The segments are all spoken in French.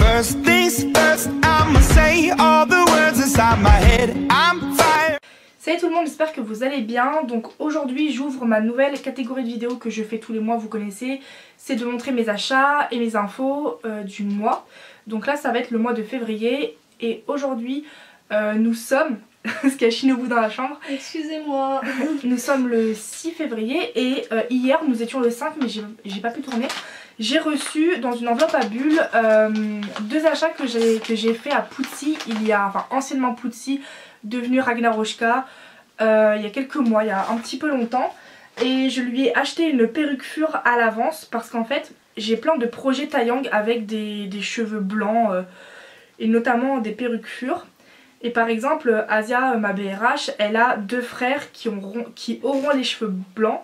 First things first, I'ma say all the words inside my head. I'm fire. Salut tout le monde, j'espère que vous allez bien. Donc aujourd'hui j'ouvre ma nouvelle catégorie de vidéos que je fais tous les mois, vous connaissez. C'est de montrer mes achats et mes infos du mois. Donc là ça va être le mois de février. Et aujourd'hui nous sommes, parce qu'il y a Shinobu dans la chambre. Excusez-moi. Nous sommes le 6 février et hier nous étions le 5 mais j'ai pas pu tourner. J'ai reçu dans une enveloppe à bulles deux achats que j'ai fait à Putsi, anciennement Putsi, devenu Ragnaroshka, il y a quelques mois, il y a un petit peu longtemps. Et je lui ai acheté une perruque fure à l'avance parce qu'en fait j'ai plein de projets Taeyang avec des cheveux blancs et notamment des perruques fures. Et par exemple Asia, ma BRH, elle a deux frères qui auront les cheveux blancs.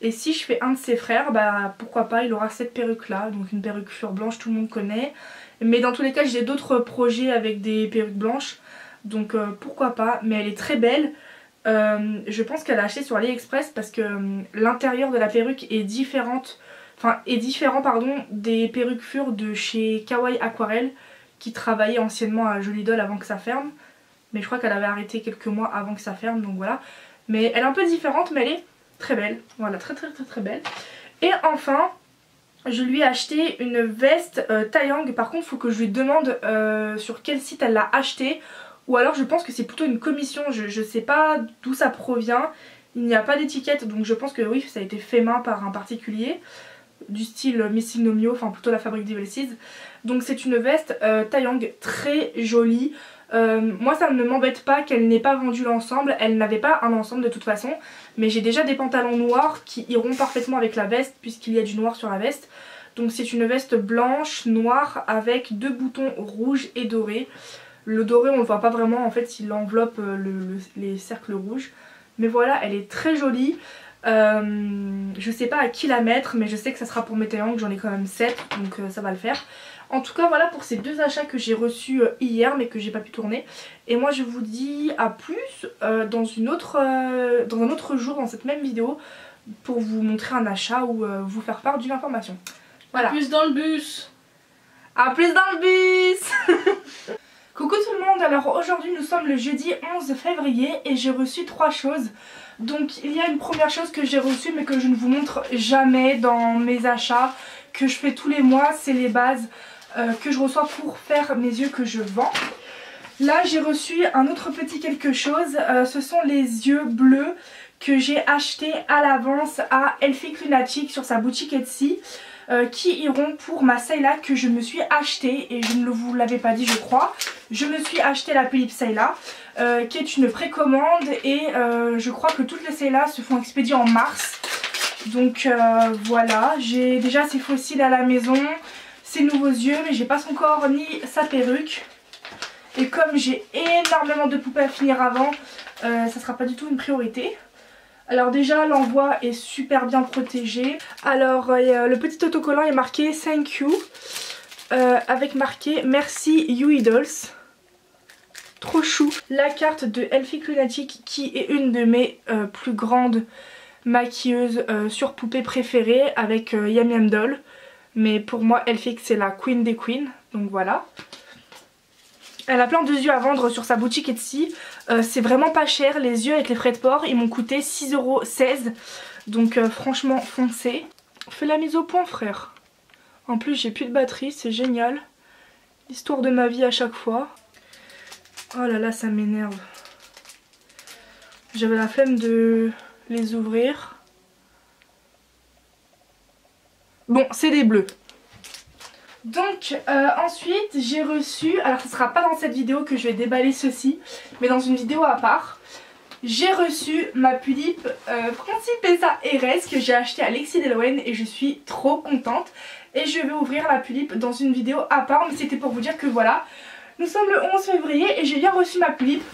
Et si je fais un de ses frères, bah pourquoi pas, il aura cette perruque là, donc une perruque fure blanche, tout le monde connaît. Mais dans tous les cas j'ai d'autres projets avec des perruques blanches, donc pourquoi pas. Mais elle est très belle, je pense qu'elle a acheté sur AliExpress parce que l'intérieur de la perruque est différent des perruques fures de chez Kawaii Aquarelle qui travaillait anciennement à Jolie Doll avant que ça ferme. Mais je crois qu'elle avait arrêté quelques mois avant que ça ferme, donc voilà. Mais elle est un peu différente, mais elle est très belle, voilà, très belle. Et enfin je lui ai acheté une veste Taeyang. Par contre il faut que je lui demande sur quel site elle l'a acheté, ou alors je pense que c'est plutôt une commission, je sais pas d'où ça provient, il n'y a pas d'étiquette, donc je pense que oui ça a été fait main par un particulier du style Missing no Mio, enfin plutôt la fabrique Devil Seeds. Donc c'est une veste Taeyang très jolie. Moi ça ne m'embête pas qu'elle n'ait pas vendu l'ensemble, elle n'avait pas un ensemble de toute façon, mais j'ai déjà des pantalons noirs qui iront parfaitement avec la veste puisqu'il y a du noir sur la veste. Donc c'est une veste blanche noire avec deux boutons rouges et dorés. Le doré on ne le voit pas vraiment en fait, il enveloppe les cercles rouges, mais voilà, elle est très jolie. Je sais pas à qui la mettre, mais je sais que ça sera pour mes Taeyang, j'en ai quand même 7, donc ça va le faire. En tout cas voilà pour ces deux achats que j'ai reçus hier mais que j'ai pas pu tourner. Et moi je vous dis à plus dans un autre jour dans cette même vidéo pour vous montrer un achat ou vous faire part d'une information. Voilà. À plus dans le bus. À plus dans le bus. Coucou tout le monde, alors aujourd'hui nous sommes le jeudi 11 février et j'ai reçu 3 choses. Donc il y a une première chose que j'ai reçue mais que je ne vous montre jamais dans mes achats, que je fais tous les mois, c'est les bases que je reçois pour faire mes yeux que je vends. Là j'ai reçu un autre petit quelque chose, ce sont les yeux bleus que j'ai achetés à l'avance à Elfic Lunatic sur sa boutique Etsy. Qui iront pour ma Sayla que je me suis acheté, et je ne vous l'avais pas dit je crois. Je me suis acheté la Philips Sayla qui est une précommande et je crois que toutes les Sayla se font expédier en mars. Donc voilà, j'ai déjà ses fossiles à la maison, ses nouveaux yeux, mais j'ai pas son corps ni sa perruque. Et comme j'ai énormément de poupées à finir avant, ça sera pas du tout une priorité. Alors déjà l'envoi est super bien protégé. Alors le petit autocollant est marqué Thank you avec marqué Merci You Idols. Trop chou. La carte de Elfic Lunatic qui est une de mes plus grandes maquilleuses sur poupées préférées avec Yam Yam Doll. Mais pour moi Elfic c'est la queen des queens, donc voilà. Elle a plein de yeux à vendre sur sa boutique Etsy, c'est vraiment pas cher, les yeux avec les frais de port ils m'ont coûté 6,16 €, donc franchement foncez. Fais la mise au point frère. En plus j'ai plus de batterie, c'est génial. L'histoire de ma vie à chaque fois. Oh là là ça m'énerve. J'avais la flemme de les ouvrir. Bon c'est des bleus. Donc ensuite j'ai reçu, alors ce sera pas dans cette vidéo que je vais déballer ceci, mais dans une vidéo à part, j'ai reçu ma Pulippe Principessa RS que j'ai acheté à Lexi Delowen et je suis trop contente. Et je vais ouvrir la Pulippe dans une vidéo à part, mais c'était pour vous dire que voilà, nous sommes le 11 février et j'ai bien reçu ma Pulippe.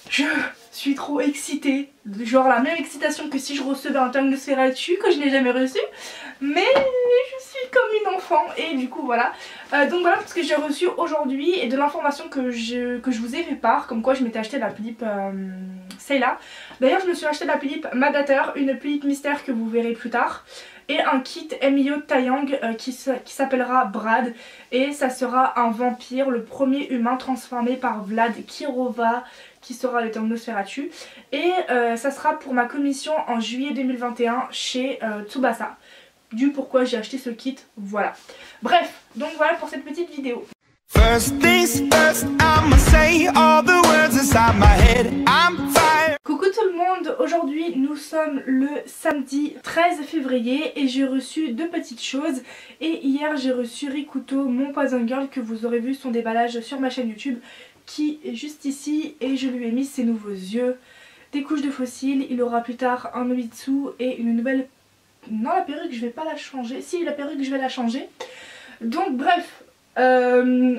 Je suis trop excitée, genre la même excitation que si je recevais un Taeyang de Sferachu que je n'ai jamais reçu, mais je suis comme une enfant et du coup voilà. Donc voilà tout ce que j'ai reçu aujourd'hui et de l'information que je vous ai fait part, comme quoi je m'étais acheté la Pulippe Sayla. D'ailleurs je me suis acheté la Pulippe Madater, une Pulippe mystère que vous verrez plus tard. et un kit Emilio Taeyang qui s'appellera Brad, et ça sera un vampire, le premier humain transformé par Vlad Kirova qui sera le Nosferatu, et ça sera pour ma commission en juillet 2021 chez Tsubasa, du pourquoi j'ai acheté ce kit, voilà. Bref, donc voilà pour cette petite vidéo. First things first, I'ma say all the words inside my head. I'm fire. Coucou tout le monde, aujourd'hui nous sommes le samedi 13 février et j'ai reçu deux petites choses. Et hier j'ai reçu Rikuto, mon Poison Girl, que vous aurez vu son déballage sur ma chaîne YouTube, qui est juste ici, et je lui ai mis ses nouveaux yeux, des couches de fossiles. Il aura plus tard un Nomitsu et une nouvelle... Non, la perruque je vais pas la changer, si la perruque je vais la changer. Donc bref,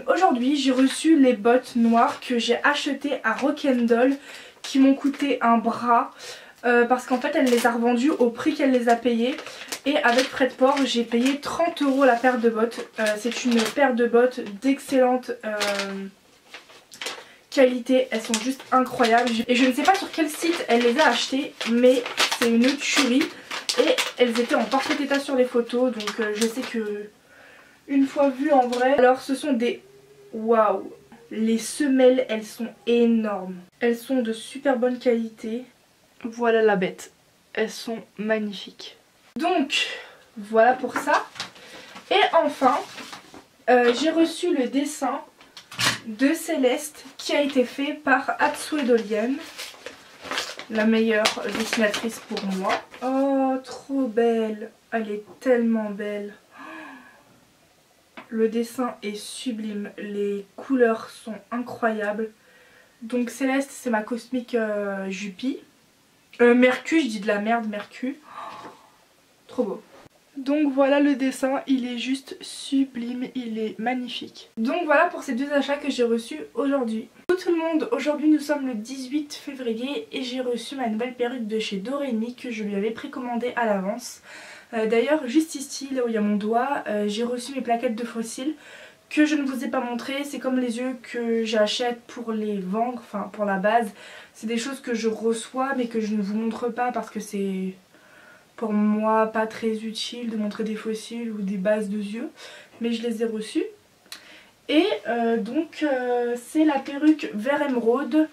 aujourd'hui j'ai reçu les bottes noires que j'ai achetées à Rock'n'Doll, qui m'ont coûté un bras, parce qu'en fait elle les a revendues au prix qu'elle les a payées, et avec frais de port j'ai payé 30 € la paire de bottes. C'est une paire de bottes d'excellente qualité, elles sont juste incroyables, et je ne sais pas sur quel site elle les a achetées, mais c'est une tuerie, et elles étaient en parfait état sur les photos, donc je sais que une fois vues en vrai. Alors ce sont des... Waouh, les semelles elles sont énormes, elles sont de super bonne qualité. Voilà la bête, elles sont magnifiques. Donc voilà pour ça. Et enfin j'ai reçu le dessin de Céleste qui a été fait par Atsue Dolian, la meilleure dessinatrice pour moi. Oh trop belle, elle est tellement belle. Le dessin est sublime, les couleurs sont incroyables. Donc Céleste c'est ma cosmique Jupy. Mercure, je dis de la merde, Mercure. Trop beau. Donc voilà le dessin, il est juste sublime, il est magnifique. Donc voilà pour ces deux achats que j'ai reçus aujourd'hui. Coucou tout le monde, aujourd'hui nous sommes le 18 février et j'ai reçu ma nouvelle perruque de chez Doremi que je lui avais précommandée à l'avance. D'ailleurs juste ici, là où il y a mon doigt, j'ai reçu mes plaquettes de fossiles que je ne vous ai pas montré. C'est comme les yeux que j'achète pour les vendre, enfin pour la base. C'est des choses que je reçois mais que je ne vous montre pas parce que c'est pour moi pas très utile de montrer des fossiles ou des bases de yeux. Mais je les ai reçus. Et donc c'est la perruque Vert Émeraude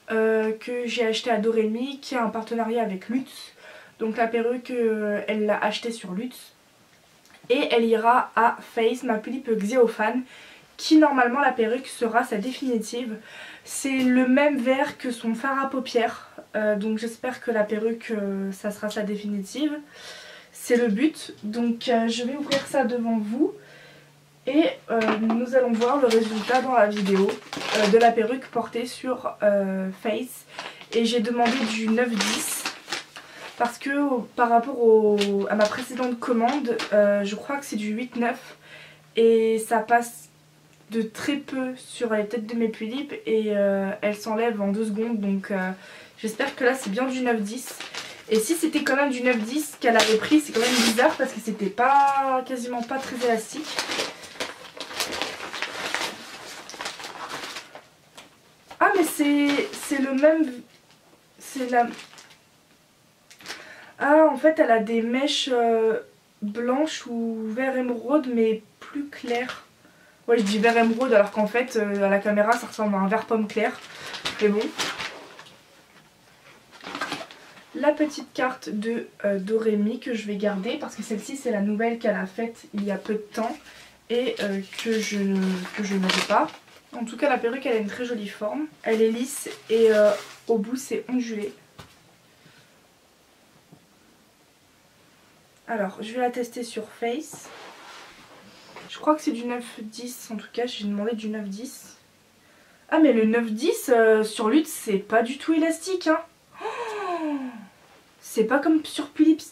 que j'ai achetée à Doremi, qui a un partenariat avec Lutz. Donc la perruque elle l'a achetée sur Lutz. Et elle ira à Face, ma Pulipe Xéophane, qui normalement la perruque sera sa définitive. C'est le même vert que son fard à paupières, donc j'espère que la perruque ça sera sa définitive. C'est le but, donc je vais ouvrir ça devant vous et nous allons voir le résultat dans la vidéo de la perruque portée sur Face. Et j'ai demandé du 9-10. Parce que par rapport à ma précédente commande, je crois que c'est du 8-9 et ça passe de très peu sur les têtes de mes pulipes et elles s'enlèvent en 2 secondes, donc j'espère que là c'est bien du 9-10. Et si c'était quand même du 9-10 qu'elle avait pris, c'est quand même bizarre parce que c'était pas quasiment pas très élastique. Ah mais c'est le même... c'est la... Ah en fait elle a des mèches blanches ou vert émeraude mais plus claires. Ouais je dis vert émeraude alors qu'en fait à la caméra ça ressemble à un vert pomme clair. Mais bon. La petite carte de Doremi que je vais garder parce que celle-ci c'est la nouvelle qu'elle a faite il y a peu de temps et que je n'avais pas. En tout cas la perruque elle a une très jolie forme. Elle est lisse et au bout c'est ondulé. Alors je vais la tester sur Face. Je crois que c'est du 9-10 en tout cas, j'ai demandé du 9-10. Ah mais le 9-10 sur Lutz c'est pas du tout élastique hein. Oh, c'est pas comme sur Pulips,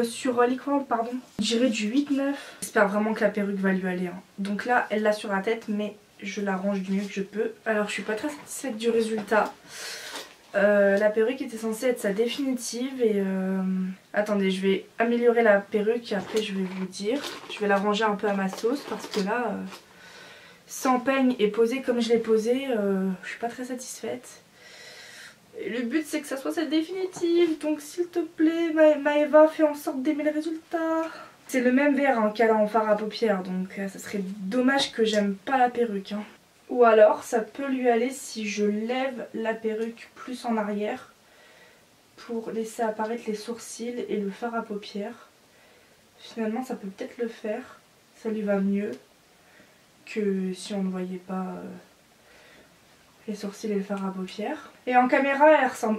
sur Liquid pardon. Je dirais du 8-9. J'espère vraiment que la perruque va lui aller hein. Donc là elle l'a sur la tête mais je l'arrange du mieux que je peux. Alors je suis pas très satisfaite du résultat. La perruque était censée être sa définitive et attendez je vais améliorer la perruque et après je vais vous dire. Je vais la ranger un peu à ma sauce parce que là sans peigne et posée comme je l'ai posée je suis pas très satisfaite. Et le but c'est que ça soit celle définitive, donc s'il te plaît Maëva, fais en sorte d'aimer le résultat. C'est le même vert hein, qu'elle a en fard à paupières, donc ça serait dommage que j'aime pas la perruque. Hein. Ou alors ça peut lui aller si je lève la perruque plus en arrière pour laisser apparaître les sourcils et le fard à paupières. Finalement ça peut peut-être le faire, ça lui va mieux que si on ne voyait pas les sourcils et le fard à paupières. Et en caméra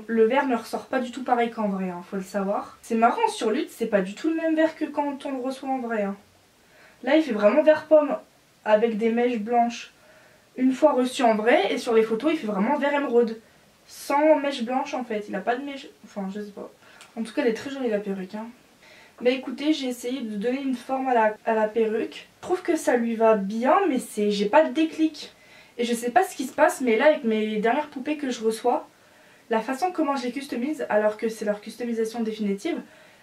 le vert ne ressort pas du tout pareil qu'en vrai, hein, faut le savoir. C'est marrant, sur Lutte c'est pas du tout le même vert que quand on le reçoit en vrai. Hein. Là il fait vraiment vert pomme avec des mèches blanches une fois reçu en vrai, et sur les photos il fait vraiment vert émeraude. Sans mèches blanches en fait, il a pas de mèches, enfin je sais pas. En tout cas elle est très jolie la perruque. Hein. Bah écoutez, j'ai essayé de donner une forme à la perruque. Je trouve que ça lui va bien, mais j'ai pas de déclic. Et je sais pas ce qui se passe, mais là avec mes dernières poupées que je reçois, la façon comment je les customise, alors que c'est leur customisation définitive,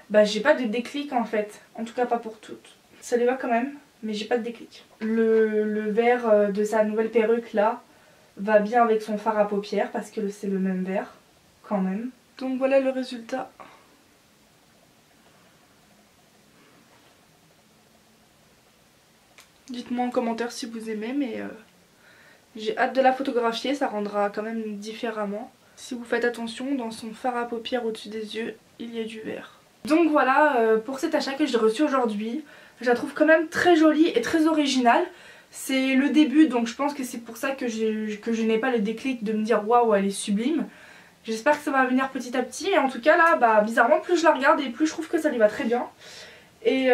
bah j'ai pas de déclic en fait. En tout cas pas pour toutes. Ça lui va quand même, mais j'ai pas de déclic. Le vert de sa nouvelle perruque là va bien avec son fard à paupières parce que c'est le même vert quand même. Donc voilà le résultat. Dites-moi en commentaire si vous aimez, mais j'ai hâte de la photographier, ça rendra quand même différemment. Si vous faites attention, dans son fard à paupières au-dessus des yeux, il y a du vert. Donc voilà pour cet achat que j'ai reçu aujourd'hui. Je la trouve quand même très jolie et très originale. C'est le début, donc je pense que c'est pour ça que je n'ai pas le déclic de me dire waouh, elle est sublime. J'espère que ça va venir petit à petit, et en tout cas là, bah, bizarrement, plus je la regarde et plus je trouve que ça lui va très bien. Et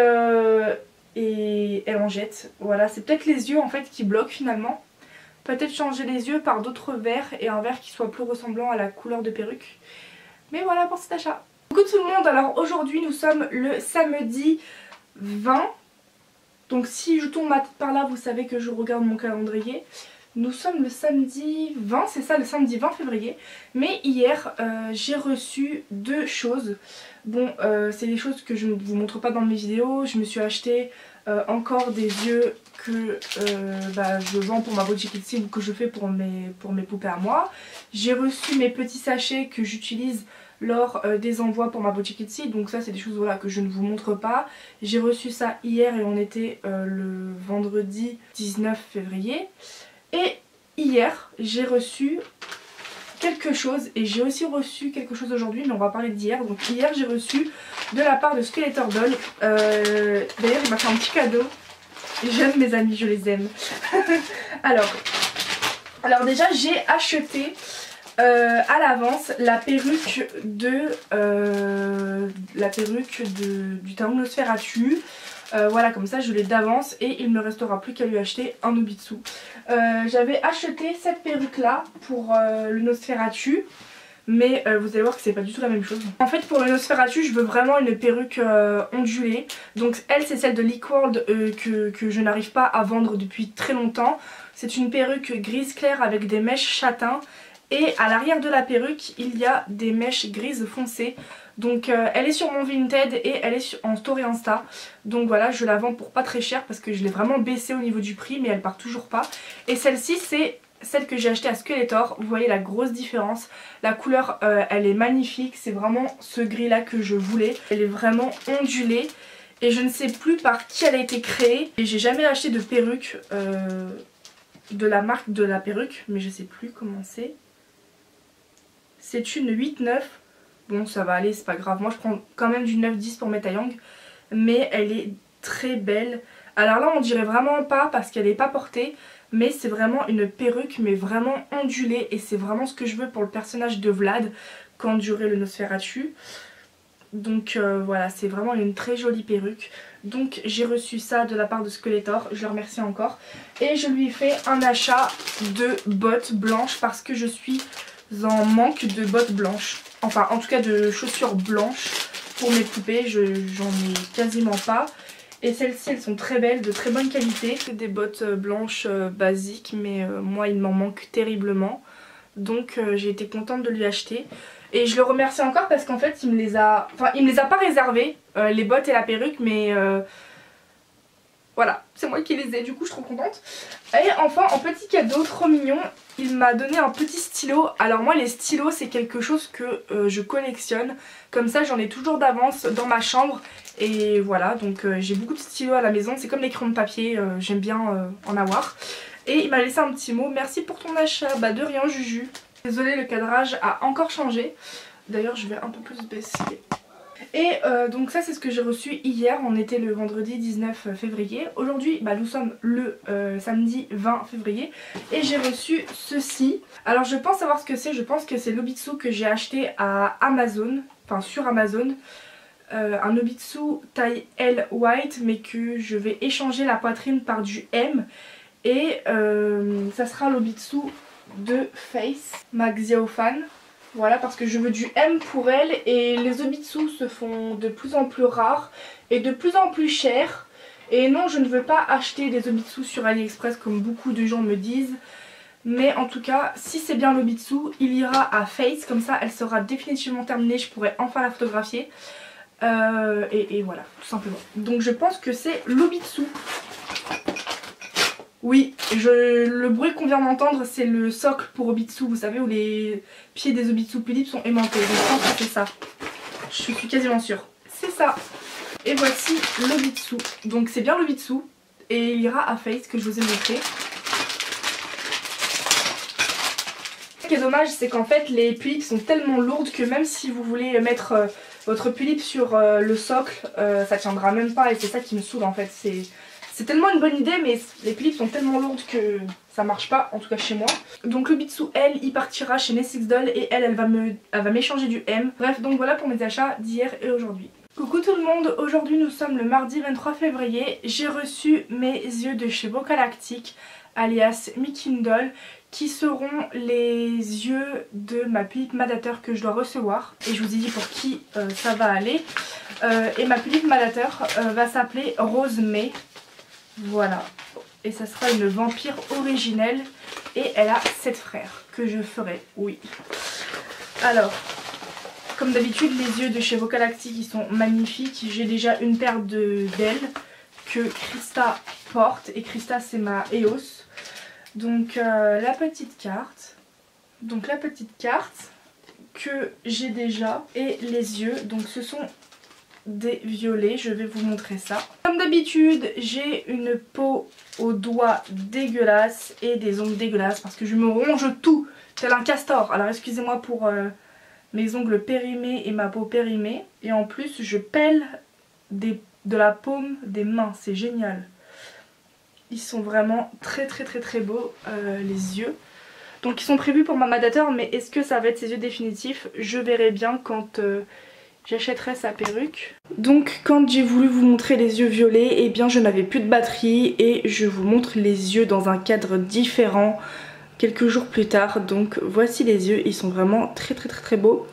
elle en jette. Voilà, c'est peut-être les yeux en fait qui bloquent finalement. Peut-être changer les yeux par d'autres verts et un vert qui soit plus ressemblant à la couleur de perruque. Mais voilà pour cet achat. Coucou tout le monde, alors aujourd'hui nous sommes le samedi 20. Donc si je tourne ma tête par là, vous savez que je regarde mon calendrier. Nous sommes le samedi 20, c'est ça, le samedi 20 février. Mais hier, j'ai reçu deux choses. Bon, c'est des choses que je ne vous montre pas dans mes vidéos. Je me suis acheté encore des yeux que je vends pour ma Boji Kitsy ou que je fais pour mes poupées à moi. J'ai reçu mes petits sachets que j'utilise lors des envois pour ma Boji Kitsy. Donc ça c'est des choses voilà, que je ne vous montre pas. J'ai reçu ça hier et on était le vendredi 19 février. Et hier j'ai reçu quelque chose, et j'ai aussi reçu quelque chose aujourd'hui, mais on va parler d'hier. Donc hier j'ai reçu de la part de Skeletor Doll, d'ailleurs il m'a fait un petit cadeau. J'aime mes amis, je les aime. alors déjà j'ai acheté à l'avance la perruque du talon Nosferatu. Voilà, comme ça je l'ai d'avance et il ne me restera plus qu'à lui acheter un Nobitsu. J'avais acheté cette perruque là pour le Nosferatu, mais vous allez voir que c'est pas du tout la même chose. En fait pour le Nosferatu je veux vraiment une perruque ondulée. Donc elle c'est celle de Liquworld que je n'arrive pas à vendre depuis très longtemps. C'est une perruque grise claire avec des mèches châtain. Et à l'arrière de la perruque il y a des mèches grises foncées. Donc elle est sur mon Vinted et elle est en story Insta. Donc voilà, je la vends pour pas très cher parce que je l'ai vraiment baissée au niveau du prix, mais elle part toujours pas. Et celle-ci c'est celle que j'ai achetée à Skeletor. Vous voyez la grosse différence. La couleur elle est magnifique, c'est vraiment ce gris là que je voulais. Elle est vraiment ondulée et je ne sais plus par qui elle a été créée. Et j'ai jamais acheté de perruque de la marque de la perruque, mais je sais plus comment c'est. C'est une 8-9. Bon ça va aller, c'est pas grave. Moi je prends quand même du 9-10 pour mes Taeyang. Mais elle est très belle. Alors là on dirait vraiment pas parce qu'elle est pas portée. Mais c'est vraiment une perruque mais vraiment ondulée. Et c'est vraiment ce que je veux pour le personnage de Vlad quand durait le Nosferatu. Donc voilà, c'est vraiment une très jolie perruque. Donc j'ai reçu ça de la part de Skeletor, je le remercie encore. Et je lui ai fait un achat de bottes blanches parce que je suis en manque de bottes blanches. Enfin en tout cas de chaussures blanches pour mes poupées, j'en ai quasiment pas. Et celles-ci elles sont très belles, de très bonne qualité. C'est des bottes blanches basiques mais moi il m'en manque terriblement. Donc j'ai été contente de lui acheter. Et je le remercie encore parce qu'en fait il me les a pas réservées, les bottes et la perruque, mais Voilà, c'est moi qui les ai, du coup je suis trop contente. Et enfin, en petit cadeau trop mignon, il m'a donné un petit stylo. Alors moi les stylos c'est quelque chose que je collectionne. Comme ça j'en ai toujours d'avance dans ma chambre. Et voilà, donc j'ai beaucoup de stylos à la maison. C'est comme les crayons de papier, j'aime bien en avoir. Et il m'a laissé un petit mot, merci pour ton achat. Bah de rien Juju. Désolée, le cadrage a encore changé. D'ailleurs je vais un peu plus baisser. Et donc ça c'est ce que j'ai reçu hier, on était le vendredi 19 février. Aujourd'hui nous sommes le samedi 20 février et j'ai reçu ceci. Alors je pense savoir ce que c'est, je pense que c'est l'Obitsu que j'ai acheté à Amazon, enfin sur Amazon. Un Obitsu taille L white mais que je vais échanger la poitrine par du M. Et ça sera l'Obitsu de Face, ma Xiaofan. Voilà, parce que je veux du M pour elle et les Obitsu se font de plus en plus rares et de plus en plus chers. Et non, je ne veux pas acheter des Obitsu sur AliExpress comme beaucoup de gens me disent. Mais en tout cas, si c'est bien l'Obitsu, il ira à Face, comme ça elle sera définitivement terminée, je pourrai enfin la photographier. Et voilà, tout simplement. Donc je pense que c'est l'Obitsu. Oui, le bruit qu'on vient d'entendre c'est le socle pour Obitsu, vous savez où les pieds des Obitsu Philippe sont aimantés. Donc je pense que c'est ça. Je suis quasiment sûre. C'est ça. Et voici l'Obitsu. Donc c'est bien l'Obitsu et il ira à Face que je vous ai montré. Ce qui est dommage c'est qu'en fait les Philippe sont tellement lourdes que même si vous voulez mettre votre Philippe sur le socle, ça tiendra même pas et c'est ça qui me saoule en fait. C'est tellement une bonne idée mais les Philippe sont tellement lourdes que ça marche pas, en tout cas chez moi. Donc l'Obitsu elle, il partira chez Nessixdoll et elle va m'échanger du M. Bref, donc voilà pour mes achats d'hier et aujourd'hui. Coucou tout le monde, aujourd'hui nous sommes le mardi 23 février. J'ai reçu mes yeux de chez Bocalactic alias Mikindol qui seront les yeux de ma Philippe Madateur que je dois recevoir. Et je vous ai dit pour qui ça va aller. Et ma Philippe Madateur va s'appeler Rose May. Voilà, et ça sera une vampire originelle et elle a 7 frères que je ferai, oui. Alors, comme d'habitude les yeux de chez Bocalactic ils sont magnifiques. J'ai déjà une paire d'ailes que Christa porte et Christa c'est ma EOS. Donc la petite carte que j'ai déjà et les yeux, donc ce sont des violets, je vais vous montrer ça. Comme d'habitude j'ai une peau aux doigts dégueulasse et des ongles dégueulasses parce que je me ronge tout tel un castor. Alors excusez-moi pour mes ongles périmés et ma peau périmée. Et en plus je pèle de la paume des mains, c'est génial. Ils sont vraiment très beaux les yeux. Donc ils sont prévus pour ma Madateur mais est-ce que ça va être ses yeux définitifs? Je verrai bien quand j'achèterai sa perruque. Donc quand j'ai voulu vous montrer les yeux violets, eh bien je n'avais plus de batterie et je vous montre les yeux dans un cadre différent quelques jours plus tard. Donc voici les yeux, ils sont vraiment très beaux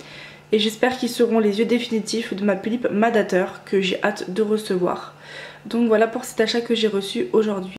et j'espère qu'ils seront les yeux définitifs de ma Philippe Madateur que j'ai hâte de recevoir. Donc voilà pour cet achat que j'ai reçu aujourd'hui.